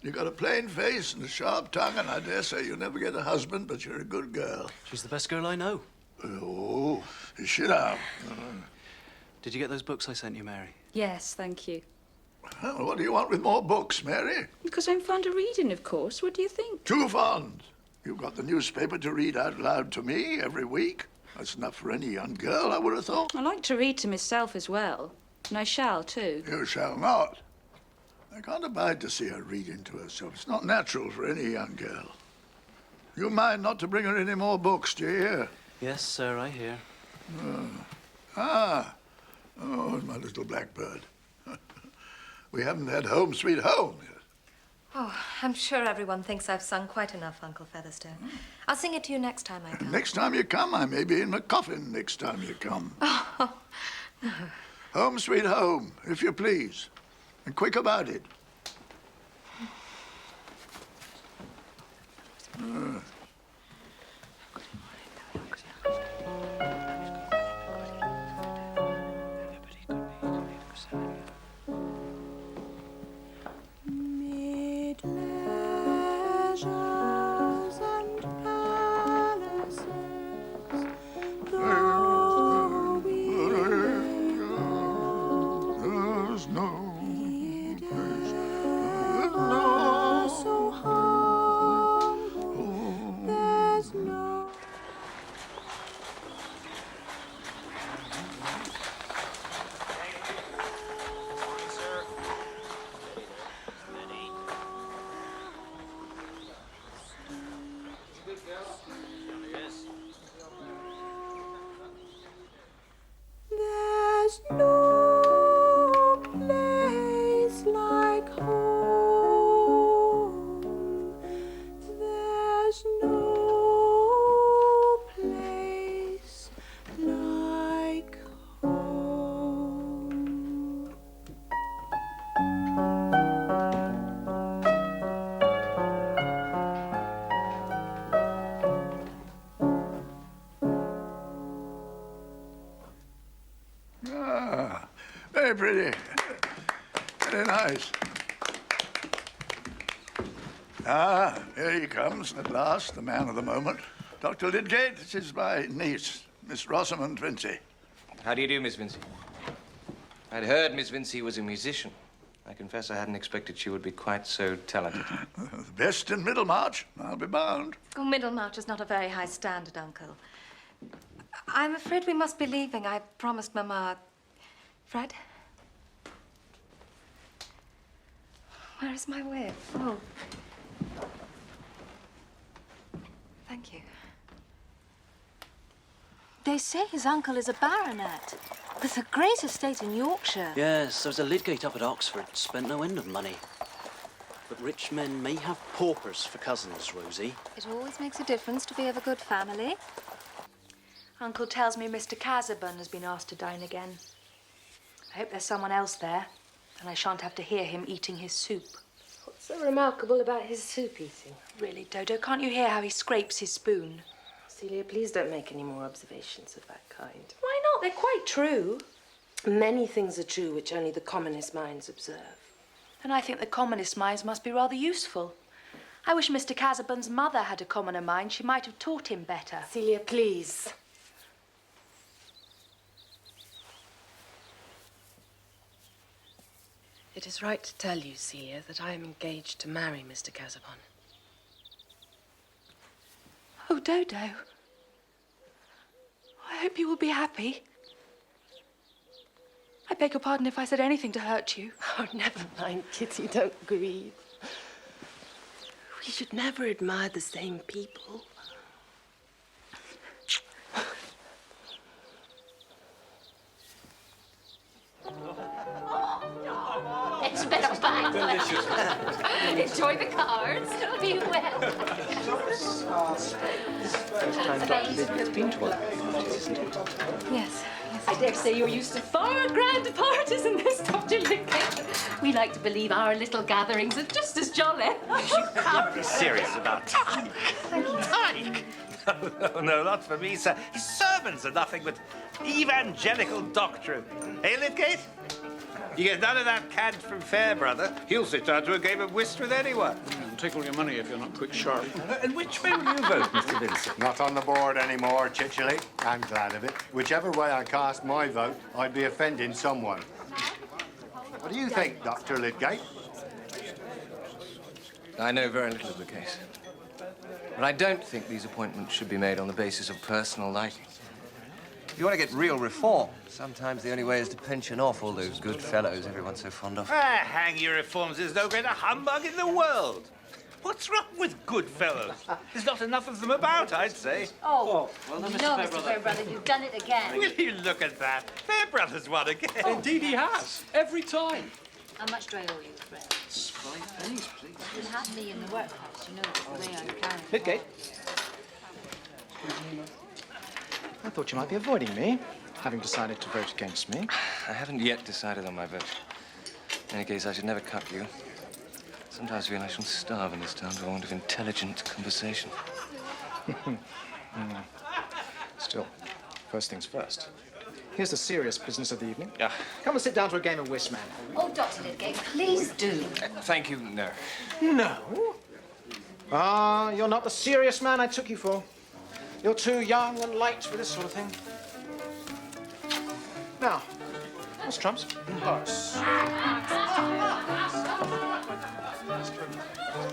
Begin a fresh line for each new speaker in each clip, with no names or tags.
You got a plain face and a sharp tongue, and I dare say you'll never get a husband, but you're a good girl.
She's the best girl I know.
Oh, sit down.
Did you get those books I sent you, Mary?
Yes, thank you.
Well, what do you want with more books, Mary?
Because I'm fond of reading, of course. What do you think?
Too fond. You've got the newspaper to read out loud to me every week. That's enough for any young girl, I would have thought.
I like to read to myself as well. And I shall, too.
You shall not. I can't abide to see her reading to herself. It's not natural for any young girl. You mind not to bring her any more books, do you hear?
Yes, sir, I hear.
Oh, my little blackbird. We haven't had Home Sweet Home yet.
Oh, I'm sure everyone thinks I've sung quite enough, Uncle Featherstone. I'll sing it to you next time I come.
Next time you come, I may be in my coffin next time you come.
Oh, no.
Home Sweet Home, if you please. And quick about it.
There's no place like home. There's no place like home.
Ah, very pretty. Very nice. Ah, here he comes at last, the man of the moment. Dr. Lydgate, this is my niece, Miss Rosamund Vincy.
How do you do, Miss Vincy? I'd heard Miss Vincy was a musician. I confess I hadn't expected she would be quite so talented.
The best in Middlemarch, I'll be bound.
Oh, Middlemarch is not a very high standard, Uncle. I'm afraid we must be leaving. I promised Mama. Fred? Where is my whip? Oh. Thank you.
They say his uncle is a baronet with a great estate in Yorkshire.
Yes, there's a Lydgate up at Oxford. Spent no end of money. But rich men may have paupers for cousins, Rosie.
It always makes a difference to be of a good family.
Uncle tells me Mr. Casaubon has been asked to dine again. I hope there's someone else there, and I shan't have to hear him eating his soup.
What's so remarkable about his soup eating?
Really, Dodo, can't you hear how he scrapes his spoon?
Celia, please don't make any more observations of that kind.
Why not? They're quite true.
Many things are true which only the commonest minds observe.
And I think the commonest minds must be rather useful. I wish Mr. Casaubon's mother had a commoner mind. She might have taught him better.
Celia, please. It is right to tell you, Celia, that I am engaged to marry Mr. Casaubon.
Oh, Dodo. I hope you will be happy. I beg your pardon if I said anything to hurt you.
Oh, never mind, Kitty, don't grieve. We should never admire the same people.
It's a bit of fun. Delicious. Enjoy the cards. Be well.
It's been to one of the parties, isn't it?
Yes.
I dare say you're used to far grander parties than this, Dr. Lydgate. We like to believe our little gatherings are just as jolly.
You can't be serious about Tyke. Tyke? No, not for me, sir. His sermons are nothing but evangelical doctrine. Eh, Lydgate? You get none of that cad from Fairbrother. He'll sit down to a game of whist with anyone.
Take all your money if you're not quick sharp.
And which way will you vote, Mr. Vincy?
Not on the board anymore, Chicheley. I'm glad of it. Whichever way I cast my vote, I'd be offending someone. What do you think, Dr. Lydgate?
I know very little of the case. But I don't think these appointments should be made on the basis of personal liking. If you want to get real reform, sometimes the only way is to pension off all those good fellows everyone's so fond of.
Ah, hang your reforms. There's no greater humbug in the world. What's wrong with good fellows? There's not enough of them about, I'd say.
Oh,
well done,
no,
Mr.
Mr.
Fairbrother.
Fairbrother, you've done it again.
Will you look at that? Fairbrother's won again.
Indeed he has. Every time.
How much do I owe you, Fred?
5 pennies, please.
You had me in the workhouse, you know, the way I carry.
Lydgate. I thought you might be avoiding me, having decided to vote against me.
I haven't yet decided on my vote. In any case, I should never cut you. Sometimes I feel I shall starve in this town for want of intelligent conversation.
Still, first things first. Here's the serious business of the evening.
Yeah.
Come and sit down to a game of whist, man.
Oh, Dr. Lydgate, please do.
Thank you, no.
No? Ah, you're not the serious man I took you for. You're too young and light for this sort of thing. Now, what's trumps? Hearts.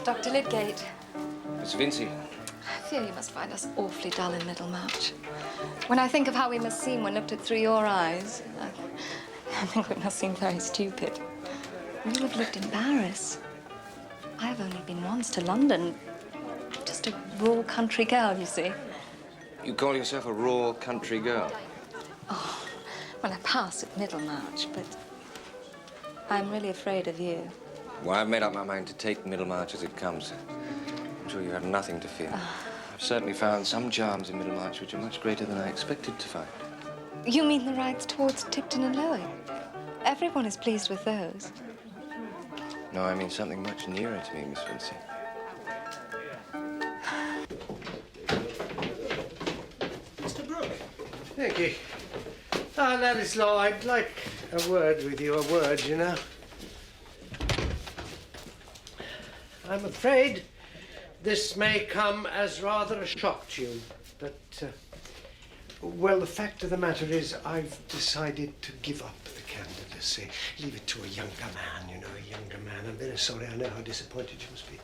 Dr. Lydgate,
Miss Vincy.
I fear you must find us awfully dull in Middlemarch. When I think of how we must seem when looked at through your eyes, I think we must seem very stupid. You have lived in Paris. I have only been once to London. Just a raw country girl, you see.
You call yourself a raw country girl?
Oh, well, I pass at Middlemarch, but I'm really afraid of you.
Well, I've made up my mind to take Middlemarch as it comes. I'm sure you have nothing to fear. I've certainly found some charms in Middlemarch which are much greater than I expected to find.
You mean the rides towards Tipton and Lowick? Everyone is pleased with those.
No, I mean something much nearer to me, Miss Vincy.
Mr. Brooke. Thank you. Ah, Ladislaw, I'd like a word with you, a word, you know. I'm afraid this may come as rather a shock to you, but, well, the fact of the matter is I've decided to give up the candidacy. Leave it to a younger man, you know, a younger man. I'm very sorry. I know how disappointed you must be.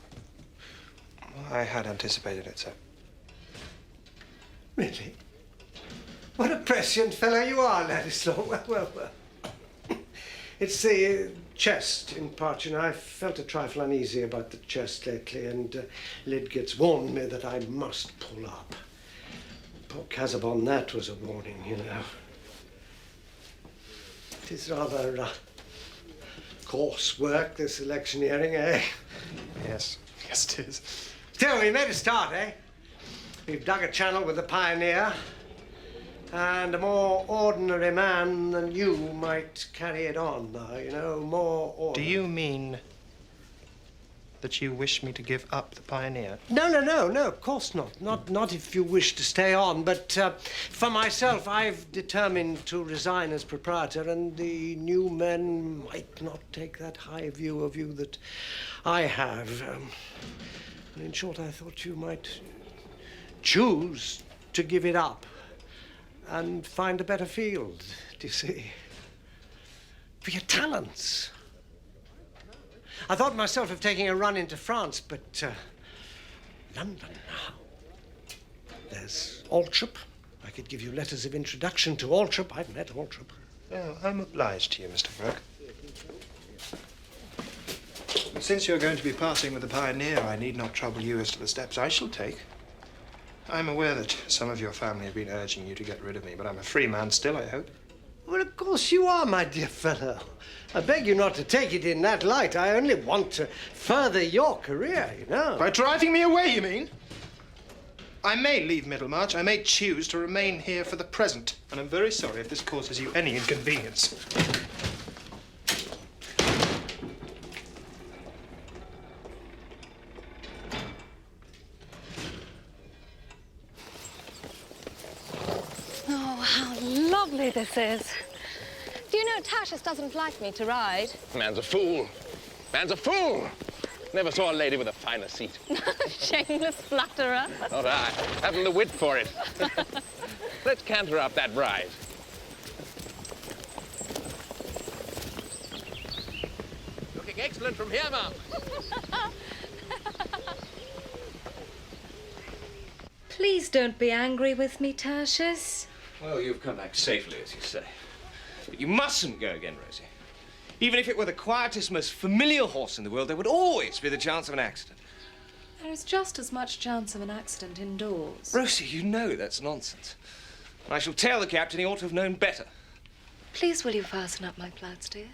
Well, I had anticipated it, sir.
Really? What a prescient fellow you are, Ladislaw. Well. It's the chest, in part, you know. I felt a trifle uneasy about the chest lately, and Lydgate's warned me that I must pull up. Poor Casaubon, that was a warning, you know. It is rather coarse work, this electioneering, eh?
Yes, it is.
Still, we made a start, eh? We've dug a channel with the Pioneer, and a more ordinary man than you might carry it on, you know, more ordinary.
Do you mean that you wish me to give up the Pioneer?
No, of course not. Not if you wish to stay on, but for myself, I've determined to resign as proprietor, and the new men might not take that high view of you that I have. In short, I thought you might choose to give it up and find a better field, do you see? For your talents. I thought myself of taking a run into France, but London now. There's Altrop. I could give you letters of introduction to Altrop. I've met Altrop.
Oh, I'm obliged to you, Mr. Brooke. Since you're going to be passing with the Pioneer, I need not trouble you as to the steps I shall take. I'm aware that some of your family have been urging you to get rid of me, but I'm a free man still, I hope.
Well, of course you are, my dear fellow. I beg you not to take it in that light. I only want to further your career, you know.
By driving me away, you mean? I may leave Middlemarch. I may choose to remain here for the present. And I'm very sorry if this causes you any inconvenience.
Oh, how lovely this is. Do you know,
sure Tertius doesn't like me to ride.
Man's a fool. Man's a fool! Never saw a lady with a finer seat.
Shameless flatterer.
Not I. Haven't the wit for it. Let's canter up that ride. Looking excellent from here, ma'am.
Please don't be angry with me, Tertius.
Well, you've come back safely, as you say. But you mustn't go again, Rosie. Even if it were the quietest, most familiar horse in the world, there would always be the chance of an accident.
There is just as much chance of an accident indoors.
Rosie, you know that's nonsense. I shall tell the captain he ought to have known better.
Please, will you fasten up my plaids, dear?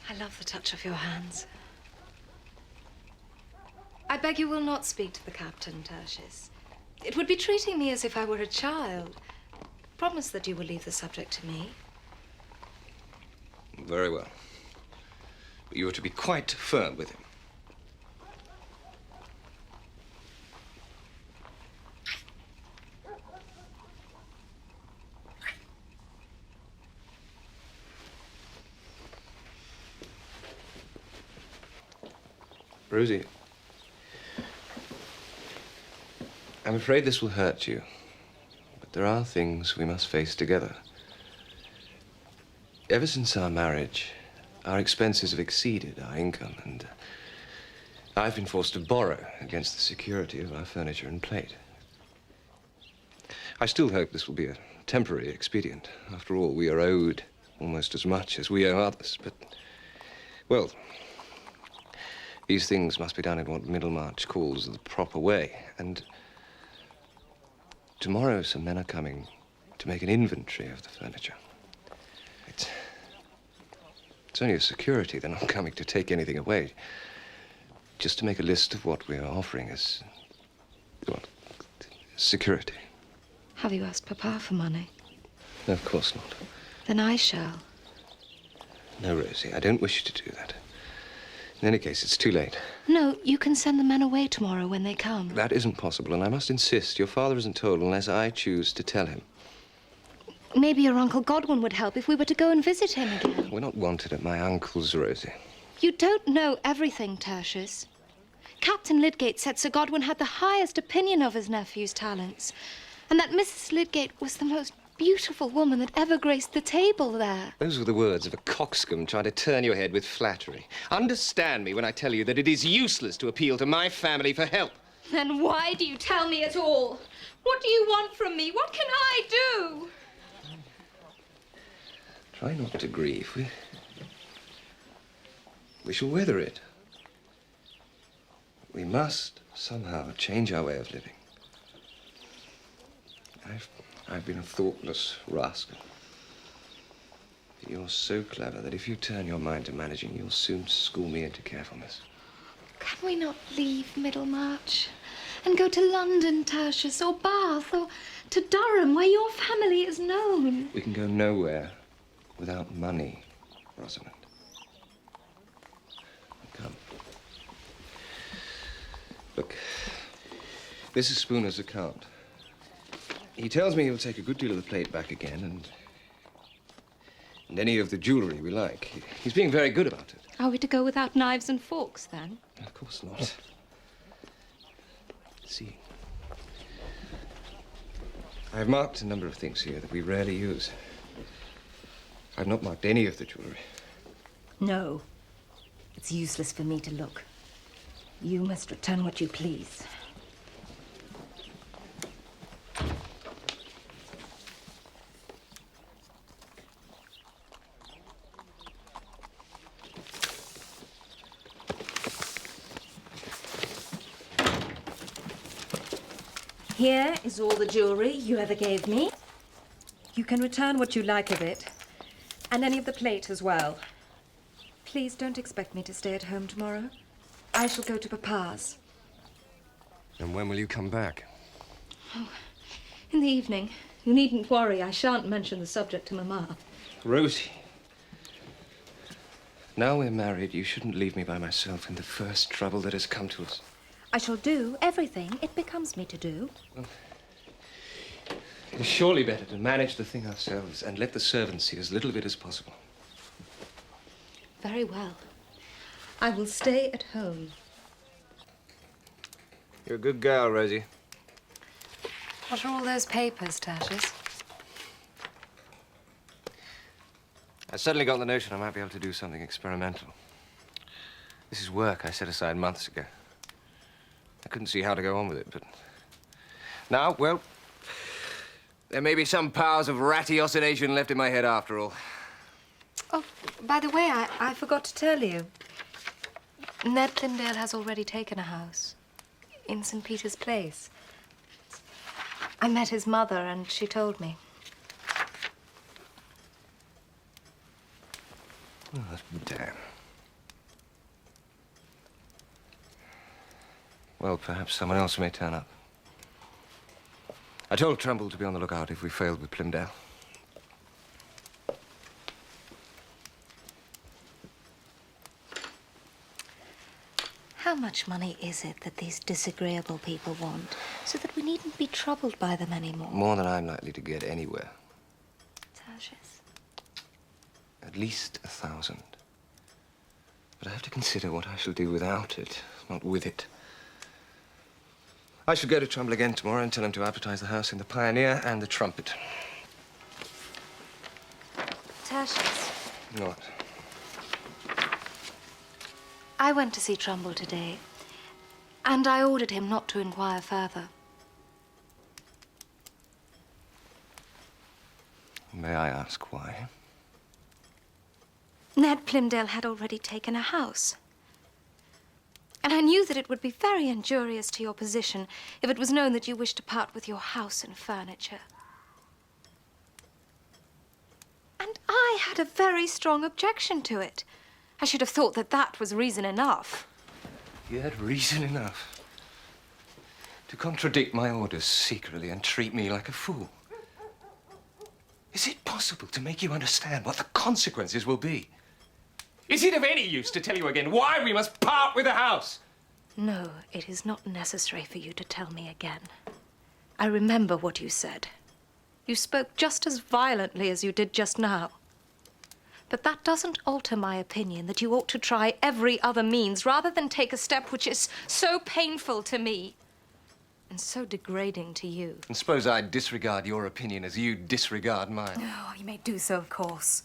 I love the touch of your hands. I beg you will not speak to the captain, Tertius. It would be treating me as if I were a child. Promise that you will leave the subject to me.
Very well. But you are to be quite firm with him. Rosie, I'm afraid this will hurt you. There are things we must face together. Ever since our marriage, our expenses have exceeded our income, and I've been forced to borrow against the security of our furniture and plate. I still hope this will be a temporary expedient. After all, we are owed almost as much as we owe others, but, well, these things must be done in what Middlemarch calls the proper way, and tomorrow, some men are coming to make an inventory of the furniture. It's only a security. They're not coming to take anything away. Just to make a list of what we are offering as, well, security.
Have you asked Papa for money?
No, of course not.
Then I shall.
No, Rosie, I don't wish you to do that. In any case, it's too late.
No, you can send the men away tomorrow when they come.
That isn't possible, and I must insist. Your father isn't told unless I choose to tell him.
Maybe your Uncle Godwin would help if we were to go and visit him again.
We're not wanted at my uncle's, Rosie.
You don't know everything, Tertius. Captain Lydgate said Sir Godwin had the highest opinion of his nephew's talents, and that Mrs. Lydgate was the most beautiful woman that ever graced the table there.
Those were the words of a coxcomb trying to turn your head with flattery. Understand me when I tell you that it is useless to appeal to my family for help.
Then why do you tell me at all? What do you want from me? What can I do?
Try not to grieve. We shall weather it. We must somehow change our way of living. I've been a thoughtless rascal. But you're so clever that if you turn your mind to managing, you'll soon school me into carefulness.
Can we not leave Middlemarch and go to London, Tertius, or Bath, or to Durham, where your family is known?
We can go nowhere without money, Rosamund. Come. Look, this is Spooner's account. He tells me he'll take a good deal of the plate back again, and any of the jewellery we like. He's being very good about it.
Are we to go without knives and forks, then?
Of course not. See, I've marked a number of things here that we rarely use. I've not marked any of the jewellery.
No. It's useless for me to look. You must return what you please. Here is all the jewellery you ever gave me. You can return what you like of it, and any of the plate as well.
Please don't expect me to stay at home tomorrow. I shall go to Papa's.
And when will you come back?
Oh, in the evening. You needn't worry. I shan't mention the subject to Mamma.
Rosie. Now we're married, you shouldn't leave me by myself in the first trouble that has come to us.
I shall do everything it becomes me to do.
It is surely better to manage the thing ourselves and let the servants see as little of it as possible.
Very well. I will stay at home.
You're a good girl, Rosie.
What are all those papers, Tertius?
I suddenly got the notion I might be able to do something experimental. This is work I set aside months ago. I couldn't see how to go on with it, but now, well, there may be some powers of ratiocination left in my head after all.
Oh, by the way, I forgot to tell you. Ned Plymdale has already taken a house in St. Peter's Place. I met his mother and she told me.
Oh, damn. Well, perhaps someone else may turn up. I told Trumbull to be on the lookout if we failed with Plymdale.
How much money is it that these disagreeable people want, so that we needn't be troubled by them anymore?
More than I'm likely to get anywhere.
Tertius.
At least 1,000. But I have to consider what I shall do without it, not with it. I shall go to Trumbull again tomorrow and tell him to advertise the house in the Pioneer and the Trumpet.
Tertius,
What?
I went to see Trumbull today, and I ordered him not to inquire further.
May I ask why?
Ned Plymdale had already taken a house. And I knew that it would be very injurious to your position if it was known that you wished to part with your house and furniture. And I had a very strong objection to it. I should have thought that that was reason enough.
You had reason enough to contradict my orders secretly and treat me like a fool. Is it possible to make you understand what the consequences will be? Is it of any use to tell you again why we must part with the house?
No, it is not necessary for you to tell me again. I remember what you said. You spoke just as violently as you did just now. But that doesn't alter my opinion that you ought to try every other means rather than take a step which is so painful to me and so degrading to you.
And suppose I disregard your opinion as you disregard mine.
Oh, you may do so, of course.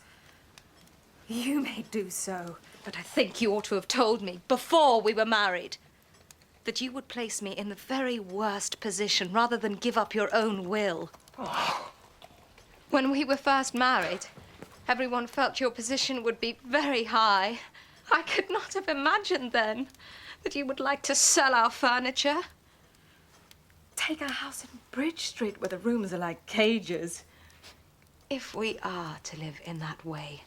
You may do so. But I think you ought to have told me before we were married that you would place me in the very worst position rather than give up your own will.
Oh.
When we were first married, everyone felt your position would be very high. I could not have imagined then that you would like to sell our furniture. Take a house in Bridge Street where the rooms are like cages. If we are to live in that way,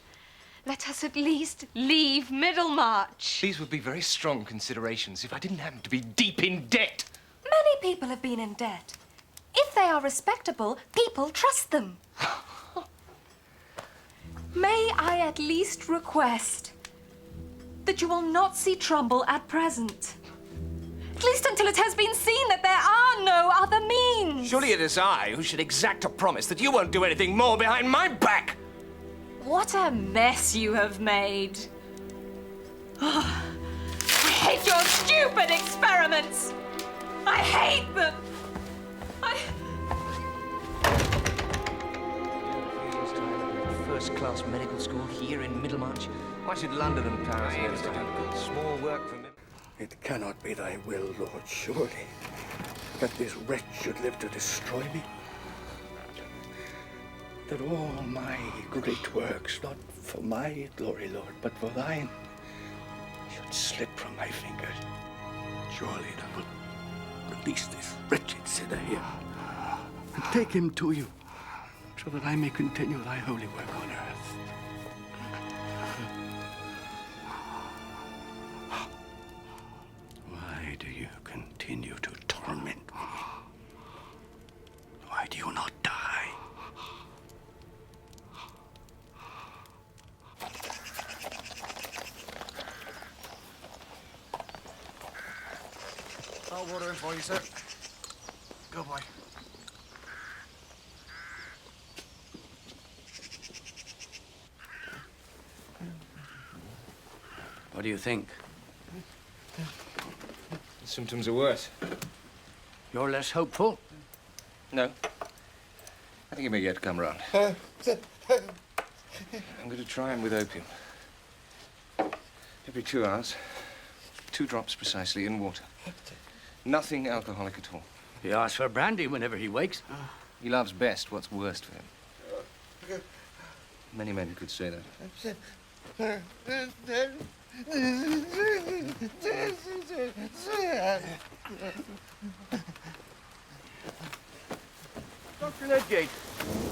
let us at least leave Middlemarch.
These would be very strong considerations if I didn't happen to be deep in debt.
Many people have been in debt. If they are respectable, people trust them. May I at least request that you will not see Trumbull at present? At least until it has been seen that there are no other means.
Surely it is I who should exact a promise that you won't do anything more behind my back.
What a mess you have made. Oh, I hate your stupid experiments. I hate them.
First-class medical school here in Middlemarch. Why should London and Paris have to do small work for me?
It cannot be thy will, Lord, surely, that this wretch should live to destroy me. That all my great works, not for my glory, Lord, but for thine, should slip from my fingers. Surely thou wilt release this wretched sinner here and take him to you, so that I may continue thy holy work on earth. Why do you continue to torment me? Why do you not die?
I'll water in for you, sir. Go, boy.
What do you think?
The symptoms are worse.
You're less hopeful?
No. I think he may yet come round. I'm going to try him with opium. Every 2 hours. 2 drops precisely in water. Nothing alcoholic at all.
He asks for brandy whenever he wakes.
He loves best what's worst for him. Many men could say that.
Dr. Lydgate,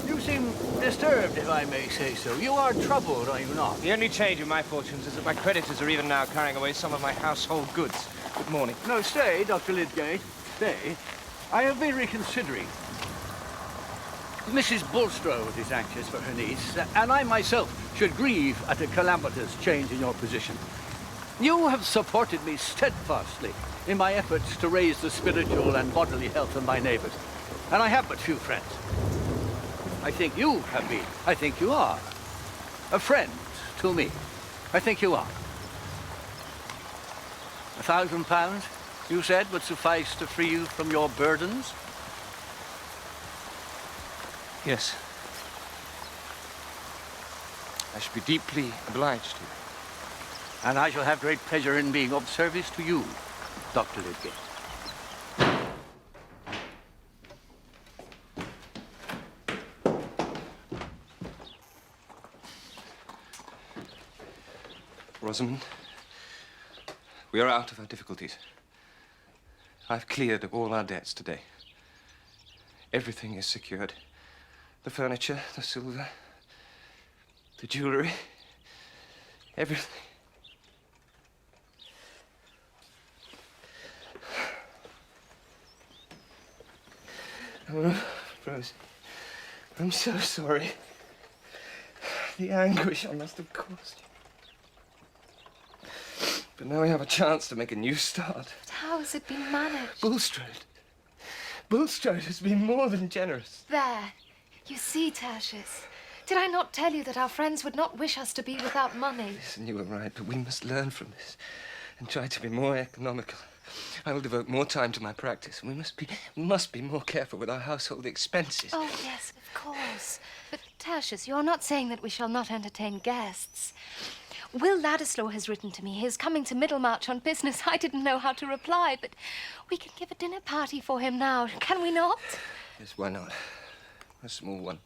you seem disturbed, if I may say so. You are troubled, are you not?
The only change in my fortunes is that my creditors are even now carrying away some of my household goods. Good morning.
No, stay, Dr. Lydgate. Stay. I have been reconsidering. Mrs. Bulstrode is anxious for her niece, and I myself should grieve at a calamitous change in your position. You have supported me steadfastly in my efforts to raise the spiritual and bodily health of my neighbors, and I have but few friends. I think you have been. I think you are. A friend to me. I think you are. £1,000, you said, would suffice to free you from your burdens?
Yes. I should be deeply obliged to you.
And I shall have great pleasure in being of service to you, Dr. Lydgate.
Rosamund, we are out of our difficulties. I've cleared all our debts today. Everything is secured. The furniture, the silver, the jewelry, everything. Oh, Rosie, I'm so sorry. The anguish I must have caused you. But now we have a chance to make a new start.
But how has it been managed?
Bulstrode has been more than generous.
There. You see, Tertius. Did I not tell you that our friends would not wish us to be without money?
Listen, you were right, but we must learn from this and try to be more economical. I will devote more time to my practice, and we must be more careful with our household expenses.
Oh, yes, of course. But, Tertius, you are not saying that we shall not entertain guests. Will Ladislaw has written to me. He is coming to Middlemarch on business. I didn't know how to reply, but we can give a dinner party for him now, can we not?
Yes, why not? A small one.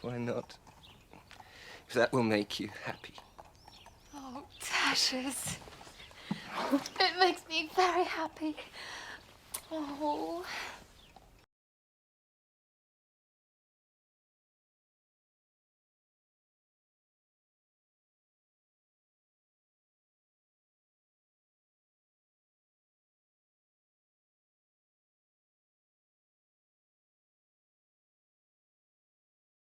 Why not? If that will make you happy.
Oh, Tertius. It makes me very happy. Oh.